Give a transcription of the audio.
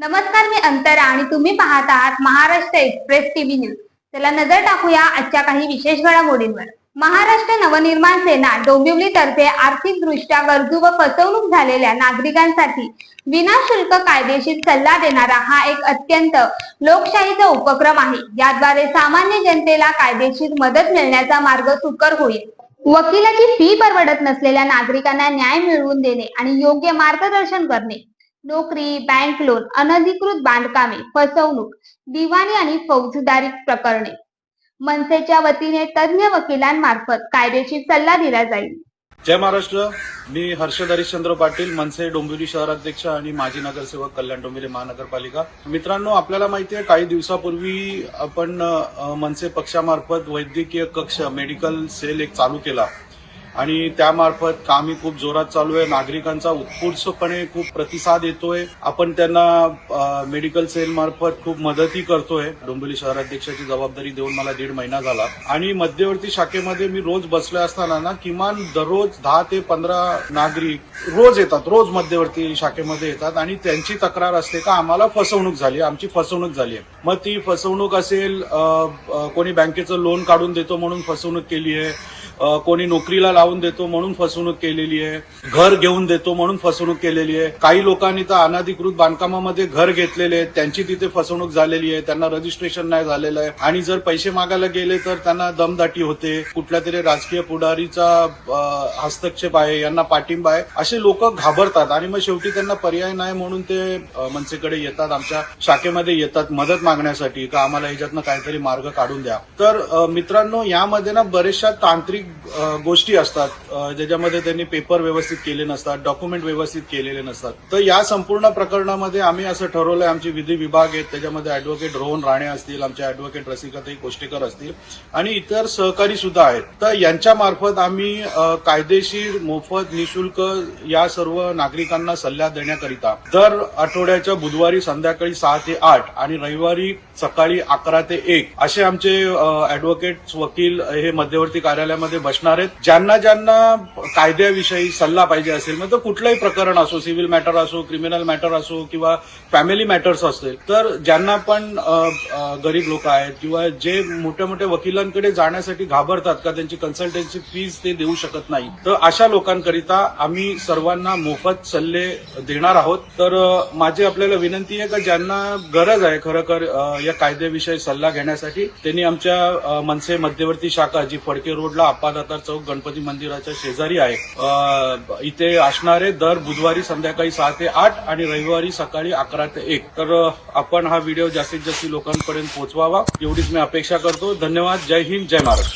नमस्कार, मी अंतरा आणि तुम्ही पाहत आहात महाराष्ट्र एक्सप्रेस टीव्ही न्यूज। चला नजर टाकूया आजच्या काही विशेष घडामोडींवर। महाराष्ट्र नवनिर्माण सेना डोंबिवली तर्फे आर्थिकदृष्ट्या गरजू व फसवणूक झालेल्या नागरिकांसाठी विनाशुल्क कायदेशीर सल्ला देणारा हा एक अत्यंत लोकशाहीचा उपक्रम आहे। याद्वारे सामान्य जनतेला कायदेशीर मदत मिळण्याचा मार्ग सुकर होईल। वकिलाची फी परवडत नसलेल्या नागरिकांना न्याय मिळवून देणे आणि योग्य मार्गदर्शन करणे, नोकरी, बँक लोन, अनधिकृत बांधकामे, फसवणूक, दिवाणी आणि फौजदारी प्रकरणे मनसेच्या वतीने तज्ञ वकिलांमार्फत कायदेशीर सल्ला दिला जाईल। जय महाराष्ट्र। मी हर्षद हरिश्चंद्र पाटील, मनसे डोंबिवली शहराध्यक्ष आणि माजी नगरसेवक, कल्याण डोंबिवली महानगरपालिका। मित्रांनो, आपल्याला माहिती आहे काही दिवसापूर्वी आपण मनसे पक्षामार्फत वैद्यकीय कक्ष मेडिकल सेल एक चालू केला आणि त्यामार्फत कामही खूप जोरात चालू आहे। नागरिकांचा उत्स्फूर्तपणे खूप प्रतिसाद येतोय। आपण त्यांना मेडिकल सेल मार्फत खूप मदतही करतोय। डोंबिवली शहराध्यक्षाची जबाबदारी देऊन मला 1.5 महिना झाला आणि मध्यवर्ती शाखेमध्ये मी रोज बसले असताना ना किमान दररोज 10 ते 15 नागरिक रोज येतात, रोज मध्यवर्ती शाखेमध्ये येतात आणि त्यांची तक्रार असते का आम्हाला फसवणूक झाली, आमची फसवणूक झाली आहे। मग ती फसवणूक असेल, कोणी बँकेचं लोन काढून देतो म्हणून फसवणूक केली आहे, कोणी नोकरीला लावून देतो म्हणून फसवणूक केलेली आहे, घर घेऊन देतो म्हणून फसवणूक केलेली आहे। काही लोकांनी तर अनधिकृत बांधकामामध्ये घर घेतलेले आहेत, त्यांची तिथे फसवणूक झालेली आहे, त्यांना रजिस्ट्रेशन नाही झालेलं आहे आणि जर पैसे मागायला गेले तर त्यांना दमदाटी होते, कुठल्या तरी राजकीय पुढारीचा हस्तक्षेप आहे, यांना पाठिंबा आहे, असे लोक घाबरतात आणि मग शेवटी त्यांना पर्याय नाही म्हणून ते मनसेकडे येतात, आमच्या शाखेमध्ये येतात मदत मागण्यासाठी का आम्हाला ह्याच्यातनं काहीतरी मार्ग काढून द्या। तर मित्रांनो, यामध्ये ना बरेचशा तांत्रिक गोष्टी असतात ज्याच्यामध्ये त्यांनी पेपर व्यवस्थित केले नसतात, डॉक्युमेंट व्यवस्थित केलेले नसतात। तर या संपूर्ण प्रकरणामध्ये आम्ही असं ठरवलंय, आमचे विधी विभाग आहेत त्याच्यामध्ये ऍडव्होकेट रोहन राणे असतील, आमचे ऍडव्होकेट रसिकाताई कोष्टेकर असतील आणि इतर सहकारी सुद्धा आहेत। तर यांच्या मार्फत आम्ही कायदेशीर, मोफत, निशुल्क या सर्व नागरिकांना सल्ला देण्याकरिता दर आठवड्याच्या बुधवारी संध्याकाळी 6 ते 8 आणि रविवारी सकाळी 11 ते 1 असे आमचे ऍडव्होकेट, वकील हे मध्यवर्ती कार्यालयामध्ये बसणार आहेत। ज्यांना कायद्याविषयी सल्ला पाहिजे असेल, म्हणजे कुठलंही प्रकरण असो, सिव्हिल मॅटर असो, क्रिमिनल मॅटर असो किंवा फॅमिली मॅटर्स असतील, तर ज्यांना पण गरीब लोक आहेत किंवा जे मोठ्या मोठ्या वकिलांकडे जाण्यासाठी घाबरतात का त्यांची कन्सल्टन्सी फीज ते देऊ शकत नाही, तर अशा लोकांकरिता आम्ही सर्वांना मोफत सल्ले देणार आहोत। तर माझी आपल्याला विनंती आहे का ज्यांना गरज आहे खरोखर या कायद्याविषयी सल्ला घेण्यासाठी, त्यांनी आमच्या मनसे मध्यवर्ती शाखा जी फडके रोडला दातार चौक गणपती मंदिराच्या शेजारी आहे, इथे असणारे दर बुधवारी संध्याकाळी 6 ते 8 आणि रविवारी सकाळी 11 ते 1। तर आपण हा व्हिडिओ जास्तीत जास्त लोकांपर्यंत पोहोचवावा एवढीच मी अपेक्षा करतो। धन्यवाद। जय हिंद, जय महाराष्ट्र।